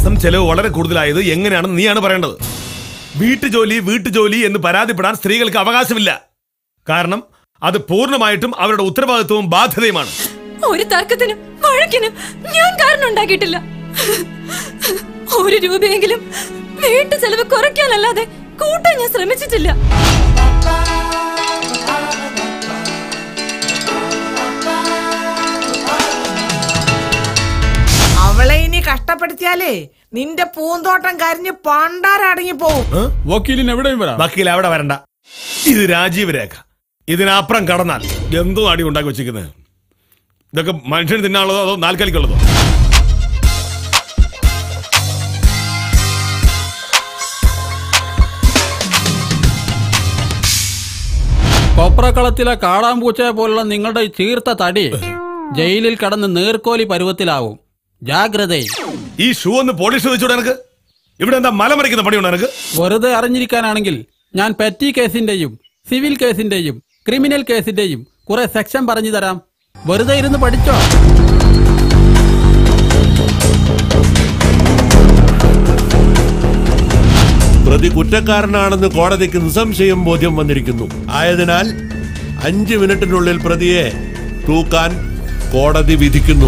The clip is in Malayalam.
മാസം ചെലവ് വളരെ കൂടുതലായത് എങ്ങനെയാണെന്ന് നീയാണ് പറയേണ്ടത്. വീട്ടുജോലി എന്ന് പരാതിപ്പെടാൻ സ്ത്രീകൾക്ക് അവകാശമില്ല. കാരണം അത് പൂർണ്ണമായിട്ടും അവരുടെ ഉത്തരവാദിത്വവും ബാധ്യതയുമാണ്. ഒരു തർക്കത്തിനും വഴക്കിനും ഞാൻ കാരണം ഉണ്ടാക്കിയിട്ടില്ല. 1 രൂപയെങ്കിലും വീട്ടു ചെലവ് കുറയ്ക്കാനല്ലാതെ കൂട്ടാൻ ഞാൻ ശ്രമിച്ചിട്ടില്ല. അവളെ ഇനി കഷ്ടപ്പെടുത്തിയാലേ നിന്റെ പൂന്തോട്ടം കരിഞ്ഞ് പണ്ടാരടങ്ങി പോവും. വക്കീലിന് എവിടെയും വരാം. വക്കീൽ അവിടെ വരണ്ട. ഇത് രാജീവ് രേഖ. ഇതിനപ്പുറം കടന്നാൽ എന്തോ അടി ഉണ്ടാക്കി വെച്ചിരിക്കുന്നത്. ഇതൊക്കെ മനുഷ്യന് തിന്നാനുള്ളതോ അതോ നാൽക്കാലിക്കുള്ളതോ? കൊപ്രക്കളത്തിലെ കാടാമ്പൂച്ചയെ പോലുള്ള നിങ്ങളുടെ ചീർത്ത തടി ജയിലിൽ കടന്ന് നീർക്കോലി പരുവത്തിലാവും. ജാഗ്രത. ഈ ഷൂ ഒന്ന് പോളിഷ് വെച്ചൂടെ എനിക്ക്? ഇവിടെ എന്താ മലമറിക്കുന്ന പണിയുണ്ടോ എനിക്ക്? വെറുതെ അറിഞ്ഞിരിക്കാനാണെങ്കിൽ ഞാൻ പെറ്റി കേസിന്റെയും സിവിൽ കേസിന്റെയും ക്രിമിനൽ കേസിന്റെയും കുറെ സെക്ഷൻ പറഞ്ഞു തരാം. വെറുതെ ഇരുന്ന് പഠിച്ചോ. പ്രതി കുറ്റക്കാരനാണെന്ന് കോടതിക്ക് നിസ്സംശയം ബോധ്യം വന്നിരിക്കുന്നു. ആയതിനാൽ 5 മിനിറ്റിനുള്ളിൽ പ്രതിയെ തൂക്കാൻ കോടതി വിധിക്കുന്നു.